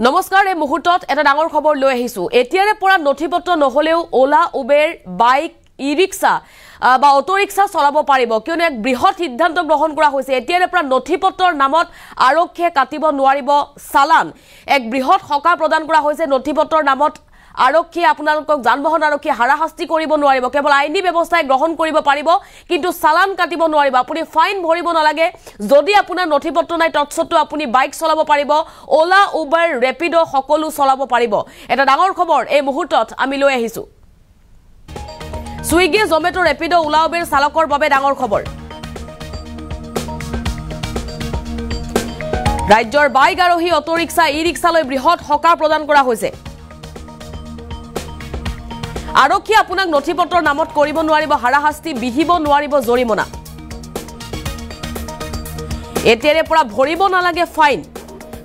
নমস্কাৰ এই মুহূৰ্তত এটা ডাঙৰ খবৰ লৈ আহিছো এতিয়াৰে পৰা নথিপত্ৰ নহলেও ওলা উবেৰ বাইক ই-ৰিক্সা বা অটো ৰিক্সা চলাব পাৰিব কিয়নো এক বৃহৎ সিদ্ধান্ত গ্ৰহণ কৰা হৈছে এতিয়াৰে পৰা নথিপত্ৰৰ নামত আৰক্ষীয়ে কাটিব নোৱাৰিব চালান এক বৃহৎ হকা প্ৰদান কৰা হৈছে নথিপত্ৰৰ নামত আৰক্ষী আপোনালোকক যানবাহন আৰক্ষী হাৰাশাস্তি কৰিব নোৱাৰিব কেৱল আইনী ব্যৱস্থাই গ্ৰহণ কৰিব পাৰিব কিন্তু চালান কাটিব নোৱাৰিব আপুনি ফাইন ভৰিব নালাগে যদি আপোনাৰ নথিপত্ৰ নাই তৎসত্ত্বেও আপুনি বাইক চলাব পাৰিব ওলা উবেৰ ৰেপিডো সকলো চলাব পাৰিব এটা ডাঙৰ খবৰ এই মুহূৰ্তত আমি লৈ আহিছো সুইগি জমেটো ৰেপিডো ওলা উবেৰ চালকৰ বাবে ডাঙৰ খবৰ ৰাজ্যৰ বাইক আৰোহী অটো ৰিক্সা ই-ৰিক্সালৈ বৃহৎ হকা প্ৰদান কৰা হৈছে আৰক্ষী আপোনাক নথিপত্ৰৰ নামত কৰিব নোৱাৰিব হাৰাশাস্তি বিহিব নোৱাৰিব জৰিমনা এতিয়াৰে পৰা ভৰিব নালাগে ফাইন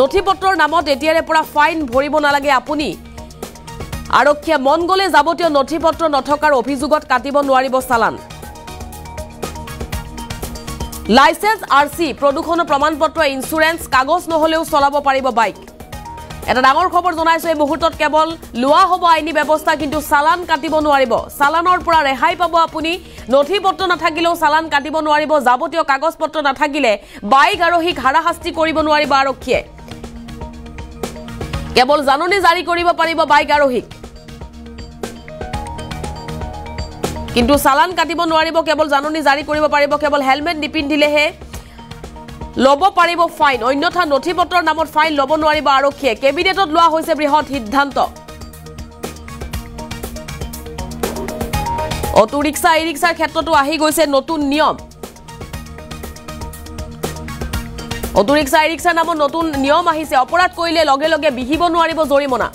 নথিপত্ৰৰ নামত এতিয়াৰে পৰা ফাইন ভৰিব নালাগে আপুনি আৰক্ষীয়ে মন গলে যাৱতীয় নথিপত্ৰ নথকাৰ অভিযোগত কাটিব নোৱাৰিব চালান লাইসেন্স আৰসি প্ৰদূষণ প্ৰমাণপত্ৰ ইনস্যুৰেন্স কাগজ নহলেও চলাব পাৰিব বাইক এটা ডাঙৰ খবৰ জনাইছো এই মুহূৰ্তত কেৱল লোৱা হ'ব আইনী ব্যৱস্থা কিন্তু চালান কাটিব নোৱাৰিব চালানৰ পৰা ৰেহাই পাব আপুনি নথিপত্ৰ নাথাকিলেও চালান কাটিব নোৱাৰিব যাৱতীয় কাগজ পত্ৰ নাথাকিলে বাইক আৰোহীক হাৰাশাস্তি কৰিব নোৱাৰিব আৰক্ষীয়ে কেৱল জাননী জাৰি কৰিব পাৰিব বাইক আৰোহীক কিন্তু চালান কাটিব নোৱাৰিব কেৱল জাননী জাৰি কৰিব পাৰিব কেৱল হেলমেট নিপিন্ধিলেহে লব পাৰিব ফাইন অন্যথা নথিপত্ৰৰ নামত ফাইন লব নোৱাৰিব আৰক্ষীয়ে কেবিনেটত লোৱা হৈছে বৃহৎ সিদ্ধান্ত অটো ৰিক্সা ই-ৰিক্সাৰ ক্ষেত্ৰতো আহি গৈছে নতুন নিয়ম অটো ৰিক্সা ই-ৰিক্সাৰ নামত নতুন নিয়ম আহিছে অপৰাধ কৰিলে লগে লগে বিহিব নোৱাৰিব জৰিমনা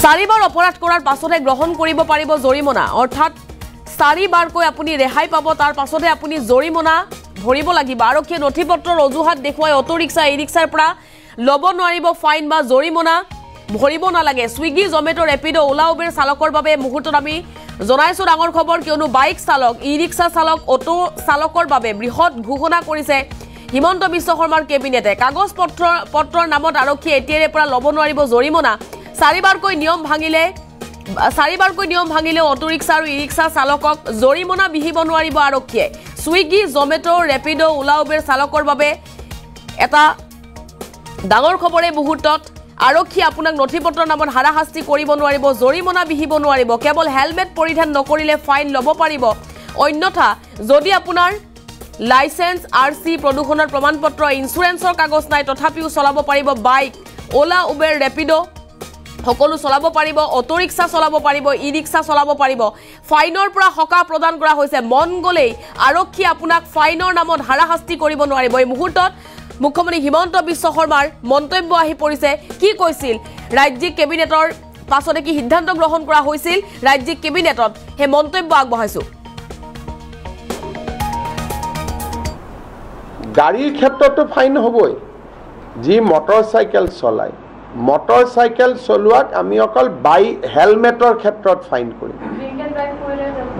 4 বাৰ অপৰাধ কৰাৰ পাছতে গ্ৰহণ কৰিব পাৰিব জৰিমনা অৰ্থাৎ 4 বাৰকৈ আপুনি ৰেহাই পাব তাৰ পাছতে আপুনি জৰিমনা ভৰিব লাগিব আৰক্ষীয়ে নথিপত্ৰৰ অজুহাত দেখুৱাই অটো ৰিক্সা ই-ৰিক্সাৰ পৰা লব নোৱাৰিব ফাইন বা জৰিমনা ভৰিব নালাগে সুইগি জমেটো ৰেপিডো ওলা উবেৰ চালকৰ বাবে মুহূৰ্তত আমি জনাইছো ডাঙৰ খবৰ কিয়নো বাইক চালক ই-ৰিক্সা চালক অটো চালকৰ বাবে বৃহৎ ঘোষণা কৰিছে হিমন্ত বিশ্ব শৰ্মাৰ কেবিনেটে কাগজ পত্ৰৰ নামত আৰক্ষীয়ে এতিয়াৰে পৰা লব নোৱাৰিব জৰিমনা 4 বাৰকৈ নিয়ম ভাঙিলে অটো ৰিক্সা আৰু ই-ৰিক্সা চালকক জৰিমনা বিহিব নোৱাৰিব আৰক্ষীয়ে সুইগি জমেটো ৰেপিডো ওলা উবেৰ চালকৰ বাবে এটা ডাঙৰ খবৰে মুহূৰ্তত আৰক্ষী আপোনাক নথিপত্ৰৰ নামত হাৰাশাস্তি কৰিব নোৱাৰিব জৰিমনা বিহিব নোৱাৰিব কেৱল হেলমেট পৰিধান নকৰিলে ফাইন লব পাৰিব অন্যথা যদি আপোনাৰ লাইসেন্স আৰসি প্ৰদূষণৰ প্ৰমাণপত্ৰ ইনস্যুৰেন্সৰ কাগজ নাই তথাপিও চলাব পাৰিব বাইক ওলা উবেৰ ৰেপিডো সকলো চলাব পাৰিব অটো ৰিক্সা চলাব পাৰিব ই-ৰিক্সা চলাব পাৰিব ফাইনৰ পৰা হকা প্ৰদান কৰা হৈছে মন গলেই আৰক্ষী আপোনাক ফাইনৰ নামত হাৰাশাস্তি কৰিব নোৱাৰিব এই মুহূৰ্তত মুখ্যমন্ত্ৰী হিমন্ত বিশ্ব শৰ্মাৰ মন্তব্য আহি পৰিছে কি কৈছিল ৰাজ্যিক কেবিনেটৰ পাছতে কি সিদ্ধান্ত গ্ৰহণ কৰা হৈছিল ৰাজ্যিক কেবিনেটত হে মন্তব্য আগবঢ়াইছো গাড়ীৰ ক্ষেত্ৰতো ফাইন হ'বই যি মটৰচাইকেল চলায় মটৰচাইকেল চলোৱাক আমি অকল হেলমেটৰ ক্ষেত্ৰত ফাইন কৰিম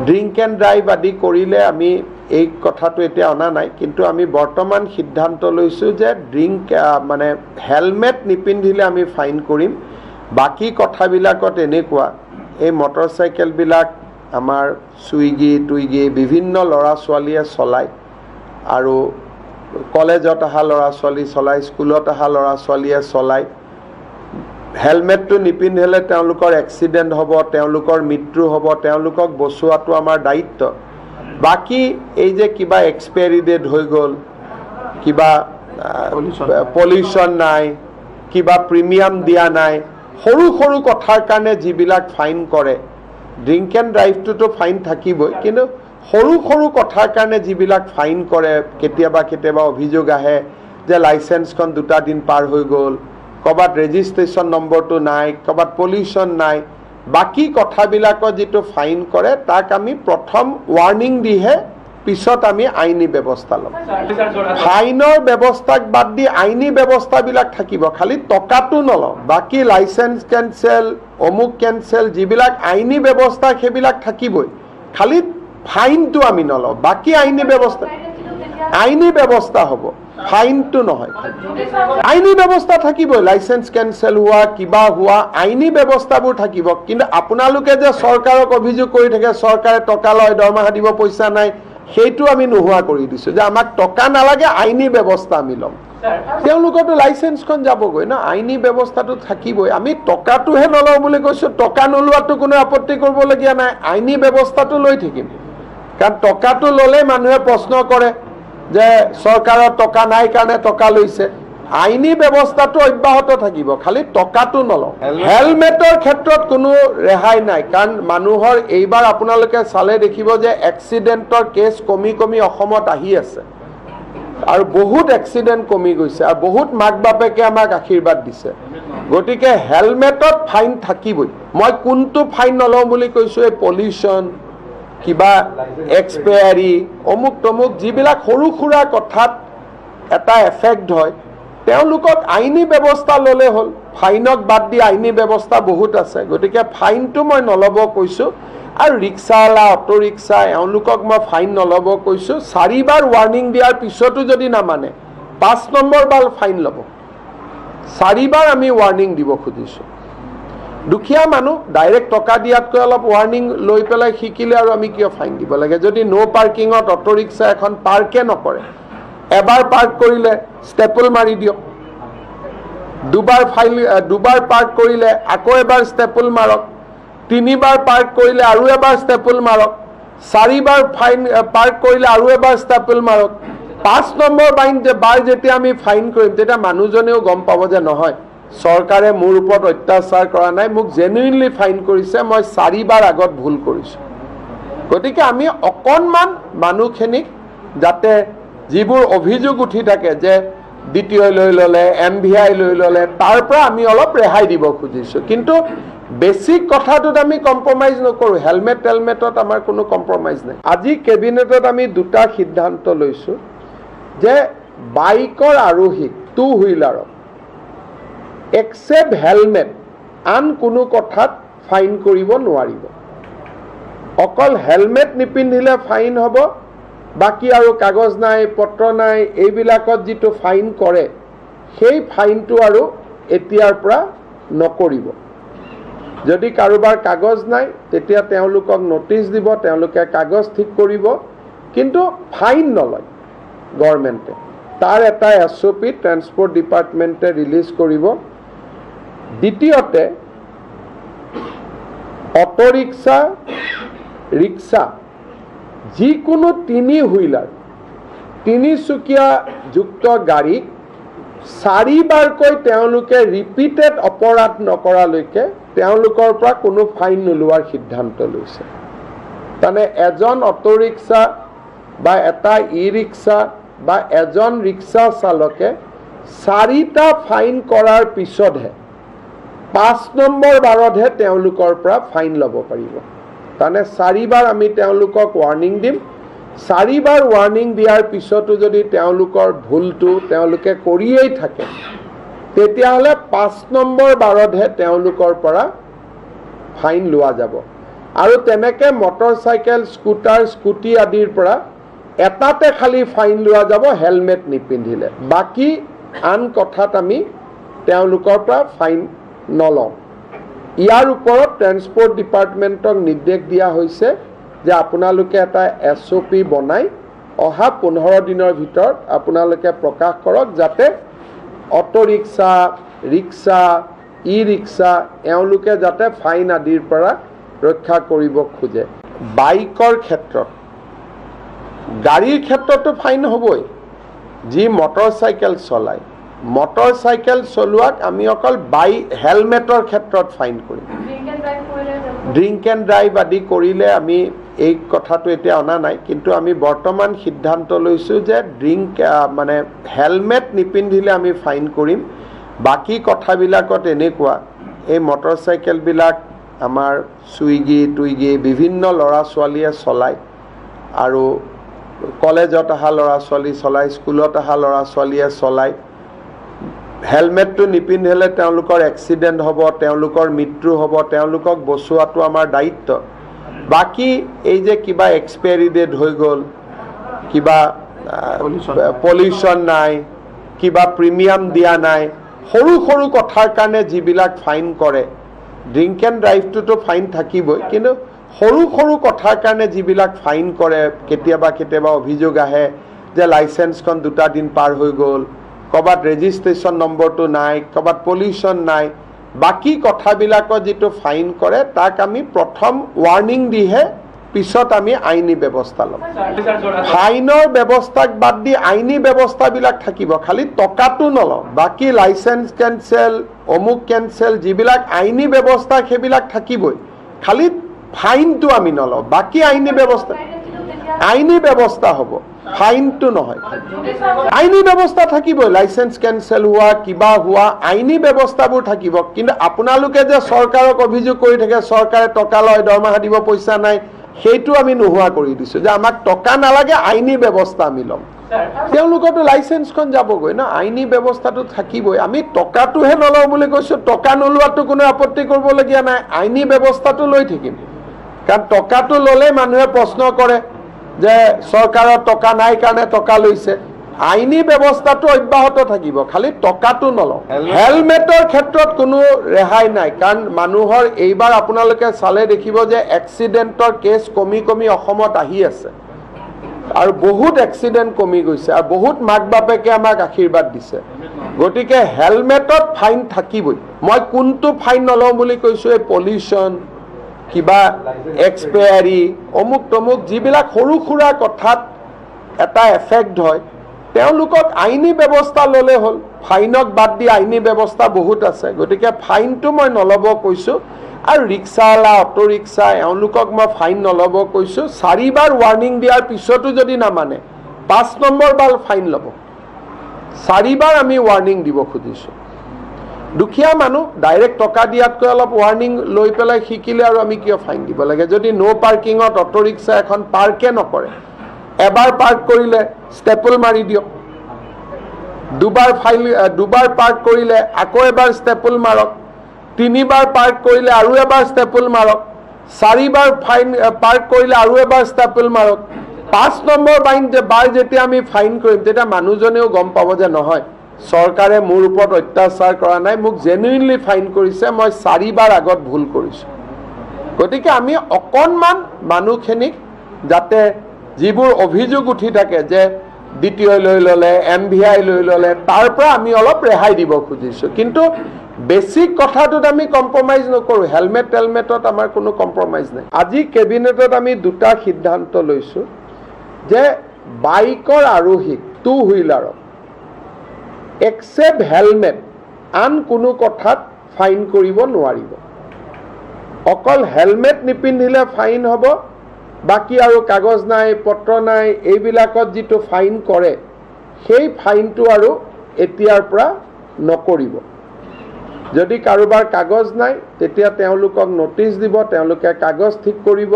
ড্ৰিংক এণ্ড ড্ৰাইভ আদি কৰিলে আমি এই কথাটো এতিয়া অনা নাই কিন্তু আমি বৰ্তমান সিদ্ধান্ত লৈছোঁ যে মানে হেলমেট নিপিন্ধিলে আমি ফাইন কৰিম বাকী কথাবিলাকত এনেকুৱা এই মটৰচাইকেলবিলাক আমাৰ সুইগি টুইগি বিভিন্ন ল'ৰা ছোৱালীয়ে চলায় আৰু কলেজত অহা ল'ৰা ছোৱালী চলায় স্কুলত অহা ল'ৰা ছোৱালীয়ে চলায় হেলমেটটো নিপিন্ধিলে তেওঁলোকৰ এক্সিডেণ্ট হ'ব তেওঁলোকৰ মৃত্যু হ'ব তেওঁলোকক বচোৱাটো আমাৰ দায়িত্ব বাকি এই যে কিবা এক্সপায়াৰি ডেট হৈ গ'ল কিবা পলিউশ্যন নাই কিবা প্ৰিমিয়াম দিয়া নাই সৰু সৰু কথাৰ কাৰণে যিবিলাক ফাইন কৰে ড্ৰিংক এণ্ড ড্ৰাইভটোতো ফাইন থাকিবই কিন্তু সৰু সৰু কথাৰ কাৰণে যিবিলাক ফাইন কৰে কেতিয়াবা অভিযোগ আহে যে লাইচেন্সখন 2 দিন পাৰ হৈ গ'ল কবাত ৰেজিষ্ট্ৰেশ্যন নম্বৰটো নাই কবাত পলিউশ্যন নাই বাকি কথাবিলাকৰ যেটো ফাইন কৰে তাক আমি প্ৰথম ওয়াৰ্নিং দিহে পিছত আমি আইনী ব্যৱস্থা লম ফাইনৰ ব্যৱস্থাক বাদ দি আইনী ব্যৱস্থাবিলাক থাকিব খালি টকাটো নলওঁ বাকি লাইসেন্স কেনসেল অমুক কেনসেল যিবিলাক আইনী ব্যৱস্থা সেইবিলাক থাকিবই খালি ফাইনটো আমি নলওঁ বাকি আইনী ব্যৱস্থা হ'ব ফাইনটো নহয় আইনী ব্যৱস্থা থাকিবই লাইসেন্স কেনসেল হোৱা কিবা হোৱা আইনী ব্যৱস্থাবোৰ থাকিব কিন্তু আপোনালোকে যে চৰকাৰক অভিযোগ কৰি থাকে চৰকাৰে টকা লয় দৰমহা দিব পইচা নাই সেইটো আমি নোহোৱা কৰি দিছো যে আমাক টকা নালাগে আইনী ব্যৱস্থা আমি ল'ম তেওঁলোকৰতো লাইসেন্সখন যাবগৈ না আইনী ব্যৱস্থাটো থাকিবই আমি টকাটোহে নলওঁ বুলি কৈছো টকা নলোৱাটো কোনো আপত্তি কৰিবলগীয়া নাই আইনী ব্যৱস্থাটো লৈ থাকিম কাৰণ টকাটো ল'লে মানুহে প্ৰশ্ন কৰে যে চৰকাৰৰ টকা নাই কাৰণে টকা লৈছে আইনী ব্যৱস্থাটো অব্যাহত থাকিব খালি টকাটো নলওঁ হেলমেটৰ ক্ষেত্ৰত কোনো ৰেহাই নাই কাৰণ মানুহৰ এইবাৰ আপোনালোকে চালে দেখিব যে এক্সিডেণ্টৰ কেছ কমি কমি অসমত আহি আছে আৰু বহুত এক্সিডেণ্ট কমি গৈছে আৰু বহুত মাক বাপেকে আমাক আশীৰ্বাদ দিছে গতিকে হেলমেটত ফাইন থাকিবই মই কোনটো ফাইন নলওঁ বুলি কৈছো এই পলিউশ্যন কিবা এক্সপায়াৰী অমুক তমুক যিবিলাক সৰু সুৰা কথাত এটা এফেক্ট হয় তেওঁলোকক আইনী ব্যৱস্থা ল'লে হ'ল ফাইনক বাদ দি আইনী ব্যৱস্থা বহুত আছে গতিকে ফাইনটো মই নল'ব কৈছোঁ আৰু ৰিক্সাৱালা অটো ৰিক্সা এওঁলোকক মই ফাইন নল'ব কৈছোঁ 4 বাৰ ৱাৰ্ণিং দিয়াৰ পিছতো যদি নামানে 5 নম্বৰ বাৰ ফাইন ল'ব 4 বাৰ আমি ৱাৰ্ণিং দিব খুজিছোঁ দুখীয়া মানুহ ডাইৰেক্ট টকা দিয়াতকৈ অলপ ৱাৰ্ণিং লৈ পেলাই শিকিলে আৰু আমি কিয় ফাইন দিব লাগে যদি নো পাৰ্কিঙত অটো ৰিক্সা এখন পাৰ্কে নকৰে এবাৰ পাৰ্ক কৰিলে ষ্টেপল মাৰি দিয়ক দুবাৰ পাৰ্ক কৰিলে আকৌ এবাৰ ষ্টেপল মাৰক 3 বাৰ পাৰ্ক কৰিলে আৰু এবাৰ ষ্টেপল মাৰক 4 বাৰ ফাইন পাৰ্ক কৰিলে আৰু এবাৰ ষ্টেপল মাৰক 5 নম্বৰ বাৰ যেতিয়া আমি ফাইন কৰিম তেতিয়া মানুহজনেও গম পাব যে নহয় চৰকাৰে মোৰ ওপৰত অত্যাচাৰ কৰা নাই মোক জেনুইনলি ফাইন কৰিছে মই 4 বাৰ আগত ভুল কৰিছোঁ গতিকে আমি অকণমান মানুহখিনিক যাতে যিবোৰ অভিযোগ উঠি থাকে যে দ্বিতীয় লৈ ল'লে MVI লৈ ল'লে তাৰ পৰা আমি অলপ ৰেহাই দিব খুজিছোঁ কিন্তু বেছিক কথাটোত আমি কম্প্ৰমাইজ নকৰোঁ হেলমেটত আমাৰ কোনো কম্প্ৰমাইজ নাই আজি কেবিনেটত আমি দুটা সিদ্ধান্ত লৈছোঁ যে বাইকৰ আৰোহীক 2 হুইলাৰক এক্সেপ্ট হেলমেট আন কোনো কথাত ফাইন কৰিব নোৱাৰিব অকল হেলমেট নিপিন্ধিলে ফাইন হ'ব বাকি আৰু কাগজ নাই পত্ৰ নাই এইবিলাকত যিটো ফাইন কৰে সেই ফাইনটো আৰু এতিয়াৰ পৰা নকৰিব যদি কাৰোবাৰ কাগজ নাই তেতিয়া তেওঁলোকক নটিচ দিব তেওঁলোকে কাগজ ঠিক কৰিব কিন্তু ফাইন নলয় গভৰ্ণমেণ্টে তাৰ এটা SOP ট্ৰান্সপৰ্ট ডিপাৰ্টমেণ্টে ৰিলিজ কৰিব দ্বিতীয়তে অটো ৰিক্সা ৰিক্সা যিকোনো 3 হুইলাৰ 3 চকীয়া যুক্ত গাড়ীক 4 বাৰকৈ তেওঁলোকে ৰিপিটেড অপৰাধ নকৰালৈকে তেওঁলোকৰ পৰা কোনো ফাইন নোলোৱাৰ সিদ্ধান্ত লৈছে মানে এজন অটো ৰিক্সা বা এটা ই-ৰিক্সা বা এজন ৰিক্সা চালকে 4টা ফাইন কৰাৰ পিছতহে 5 নম্বৰ বাৰতহে তেওঁলোকৰ পৰা ফাইন ল'ব পাৰিব মানে 4 বাৰ আমি তেওঁলোকক ৱাৰ্ণিং দিম 4 বাৰ ৱাৰ্ণিং দিয়াৰ পিছতো যদি তেওঁলোকৰ ভুলটো তেওঁলোকে কৰিয়েই থাকে তেতিয়াহ'লে 5 নম্বৰ বাৰতহে তেওঁলোকৰ পৰা ফাইন লোৱা যাব আৰু তেনেকৈ মটৰচাইকেল স্কুটাৰ স্কুটি আদিৰ পৰা এটাতে খালি ফাইন লোৱা যাব হেলমেট নিপিন্ধিলে বাকি আন কথাত আমি তেওঁলোকৰ পৰা ফাইন নলওঁ ইয়াৰ ওপৰত ট্ৰান্সপৰ্ট ডিপাৰ্টমেণ্টক নিৰ্দেশ দিয়া হৈছে যে আপোনালোকে এটা SOP বনাই অহা 15 দিনৰ ভিতৰত আপোনালোকে প্ৰকাশ কৰক যাতে অটো ৰিক্সা ৰিক্সা ই-ৰিক্সা এওঁলোকে যাতে ফাইন আদিৰ পৰা ৰক্ষা কৰিব খোজে বাইকৰ ক্ষেত্ৰত গাড়ীৰ ক্ষেত্ৰতো ফাইন হ'বই যি মটৰচাইকেল চলায় মটৰচাইকেল চলোৱাক আমি অকল হেলমেটৰ ক্ষেত্ৰত ফাইন কৰিম ড্ৰিংক এণ্ড ড্ৰাইভ আদি কৰিলে আমি এই কথাটো এতিয়া অনা নাই কিন্তু আমি বৰ্তমান সিদ্ধান্ত লৈছোঁ যে মানে হেলমেট নিপিন্ধিলে আমি ফাইন কৰিম বাকি কথাবিলাকত এনেকুৱা এই মটৰচাইকেলবিলাক আমাৰ চুইগি বিভিন্ন ল'ৰা ছোৱালীয়ে চলায় আৰু কলেজত অহা ল'ৰা ছোৱালী চলায় স্কুলত অহা ল'ৰা ছোৱালীয়ে চলায় হেলমেটটো নিপিন্ধিলে তেওঁলোকৰ এক্সিডেণ্ট হ'ব তেওঁলোকৰ মৃত্যু হ'ব তেওঁলোকক বচোৱাটো আমাৰ দায়িত্ব বাকি এই যে কিবা এক্সপায়াৰী ডেট হৈ গ'ল কিবা পলিউশ্যন নাই, কিবা প্ৰিমিয়াম দিয়া নাই, সৰু সৰু কথাৰ কাৰণে যিবিলাক ফাইন কৰে, ড্ৰিংক এণ্ড ড্ৰাইভটোতো ফাইন থাকিবই, কিন্তু সৰু সৰু কথাৰ কাৰণে যিবিলাক ফাইন কৰে, কেতিয়াবা কেতিয়াবা অভিযোগ আহে যে লাইচেন্সখন 2 দিন পাৰ হৈ গ'ল, ক'ৰবাত ৰেজিষ্ট্ৰেশ্যন নম্বৰটো নাই, ক'ৰবাত পলিউশ্যন নাই, বাকী কথাবিলাকৰ যিটো ফাইন কৰে তাক আমি প্ৰথম ৱাৰ্ণিং দিহে পিছত আমি আইনী ব্যৱস্থা ল'ম। ফাইনৰ ব্যৱস্থাক বাদ দি আইনী ব্যৱস্থাবিলাক থাকিব, খালি টকাটো নলওঁ। বাকী লাইচেন্স কেঞ্চেল, অমুক কেঞ্চেল, যিবিলাক আইনী ব্যৱস্থা সেইবিলাক থাকিবই, খালি ফাইনটো আমি নলওঁ। বাকী আইনী ব্যৱস্থা হ'ব, ফাইনটো নহয়। আইনী ব্যৱস্থা থাকিবই, লাইচেন্স কেঞ্চেল হোৱা, কিবা হোৱা, আইনী ব্যৱস্থাবোৰ থাকিব। কিন্তু আপোনালোকে যে চৰকাৰক অভিযোগ কৰি থাকে চৰকাৰে টকা লয়, দৰমহা দিব, পইচা নাই, সেইটো আমি নোহোৱা কৰি দিছোঁ যে আমাক টকা নালাগে, আইনী ব্যৱস্থা আমি ল'ম। তেওঁলোকৰতো লাইচেন্সখন যাবগৈ ন, আইনী ব্যৱস্থাটো থাকিবই। আমি টকাটোহে নলওঁ বুলি কৈছোঁ, টকা নোলোৱাটো কোনো আপত্তি কৰিবলগীয়া নাই, আইনী ব্যৱস্থাটো লৈ থাকিম। কাৰণ টকাটো ল'লে মানুহে প্ৰশ্ন কৰে যে চৰকাৰৰ টকা নাই কাৰণে টকা লৈছে। আইনী ব্যৱস্থাটো অব্যাহত থাকিব, খালি টকাটো নলওঁ। হেলমেটৰ ক্ষেত্ৰত কোনো ৰেহাই নাই, কাৰণ মানুহৰ এইবাৰ আপোনালোকে চালে দেখিব যে এক্সিডেণ্টৰ কেছ কমি কমি অসমত আহি আছে, আৰু বহুত এক্সিডেণ্ট কমি গৈছে, আৰু বহুত মাক বাপেকে আমাক আশীৰ্বাদ দিছে। গতিকে হেলমেটত ফাইন থাকিবই। মই কোনটো ফাইন নলওঁ বুলি কৈছোঁ, এই পলিউশ্যন, কিবা এক্সপায়াৰী, অমুক তমুক, যিবিলাক সৰু সুৰা কথাত এটা এফেক্ট হয়, তেওঁলোকক আইনী ব্যৱস্থা ল'লে হ'ল। ফাইনক বাদ দি আইনী ব্যৱস্থা বহুত আছে, গতিকে ফাইনটো মই নল'ব কৈছোঁ। আৰু ৰিক্সাৱালা, অটো ৰিক্সা, এওঁলোকক মই ফাইন নল'ব কৈছোঁ। 4 বাৰ ৱাৰ্ণিং দিয়াৰ পিছতো যদি নামানে 5 নম্বৰ বাৰ ফাইন ল'ব। 4 বাৰ আমি ৱাৰ্ণিং দিব খুজিছোঁ। দুখীয়া মানুহ ডাইৰেক্ট টকা দিয়াতকৈ অলপ ৱাৰ্ণিং লৈ পেলাই শিকিলে আৰু আমি কিয় ফাইন দিব লাগে? যদি ন' পাৰ্কিঙত অটো ৰিক্সা এখন পাৰ্কে নকৰে, এবাৰ পাৰ্ক কৰিলে ষ্টেপল মাৰি দিয়ক, দুবাৰ পাৰ্ক কৰিলে আকৌ এবাৰ ষ্টেপল মাৰক, 3 বাৰ পাৰ্ক কৰিলে আৰু এবাৰ ষ্টেপল মাৰক, 4 বাৰ ফাইন পাৰ্ক কৰিলে আৰু এবাৰ ষ্টেপল মাৰক। 5 নম্বৰ বাৰ যেতিয়া আমি ফাইন কৰিম, তেতিয়া মানুহজনেও গম পাব যে নহয়, চৰকাৰে মোৰ ওপৰত অত্যাচাৰ কৰা নাই, মোক জেনুইনলি ফাইন কৰিছে, মই 4 বাৰ আগত ভুল কৰিছোঁ। গতিকে আমি অকণমান মানুহখিনিক, যাতে যিবোৰ অভিযোগ উঠি থাকে যে DTI লৈ ল'লে, MVI লৈ ল'লে, তাৰ পৰা আমি অলপ ৰেহাই দিব খুজিছোঁ। কিন্তু বেছিক কথাটোত আমি কম্প্ৰমাইজ নকৰোঁ। হেলমেটত আমাৰ কোনো কম্প্ৰমাইজ নাই। আজি কেবিনেটত আমি 2টা সিদ্ধান্ত লৈছোঁ যে বাইকৰ আৰোহীক, 2 হুইলাৰক এক্সেপ্ট হেলমেট আন কোনো কথাত ফাইন কৰিব নোৱাৰিব। অকল হেলমেট নিপিন্ধিলে ফাইন হ'ব, বাকী আৰু কাগজ নাই, পত্ৰ নাই, এইবিলাকত যিটো ফাইন কৰে সেই ফাইনটো আৰু এতিয়াৰ পৰা নকৰিব। যদি কাৰোবাৰ কাগজ নাই তেতিয়া তেওঁলোকক নটিচ দিব, তেওঁলোকে কাগজ ঠিক কৰিব,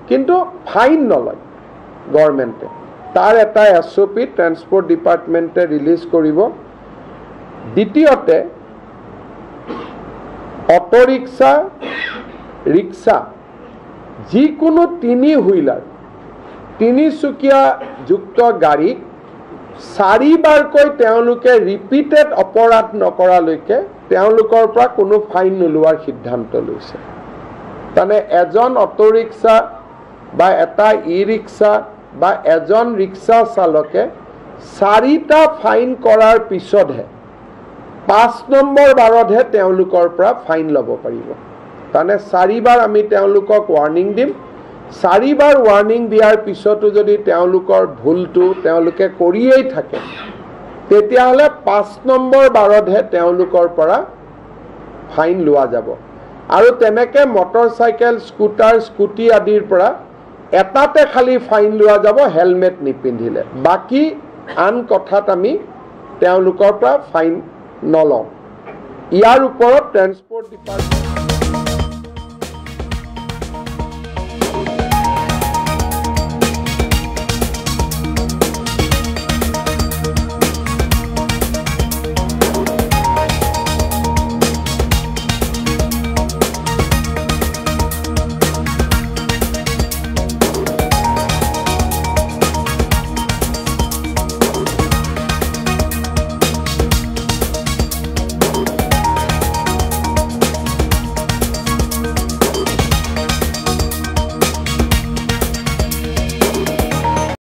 কিন্তু ফাইন নলয় গভৰ্ণমেণ্টে। তাৰ এটা SOP ট্ৰেন্সপৰ্ট ডিপাৰ্টমেণ্টে ৰিলিজ কৰিব। দ্বিতীয়তে, অটো ৰিক্সা, ৰিক্সা, যিকোনো 3 হুইলাৰ, 3 চকীয়া যুক্ত গাড়ীক 4 বাৰকৈ তেওঁলোকে ৰিপিটেড অপৰাধ নকৰালৈকে তেওঁলোকৰ পৰা কোনো ফাইন নোলোৱাৰ সিদ্ধান্ত লৈছে। তাৰমানে এজন অটো ৰিক্সা বা এটা ই-ৰিক্সা বা এজন ৰিক্সা চালকে 4টা ফাইন কৰাৰ পিছতহে 5 নম্বৰ বাৰতহে তেওঁলোকৰ পৰা ফাইন ল'ব পাৰিব। তাৰমানে 4 বাৰ আমি তেওঁলোকক ৱাৰ্ণিং দিম, 4 বাৰ ৱাৰ্ণিং দিয়াৰ পিছতো যদি তেওঁলোকৰ ভুলটো তেওঁলোকে কৰিয়েই থাকে, তেতিয়াহ'লে 5 নম্বৰ বাৰতহে তেওঁলোকৰ পৰা ফাইন লোৱা যাব। আৰু তেনেকৈ মটৰচাইকেল, স্কুটাৰ, স্কুটি আদিৰ পৰা এটাতে খালি ফাইন লোৱা যাব হেলমেট নিপিন্ধিলে, বাকী আন কথাত আমি তেওঁলোকৰ পৰা ফাইন নলওঁ। ইয়াৰ ওপৰত ট্ৰেন্সপৰ্ট ডিপাৰ্টমেণ্ট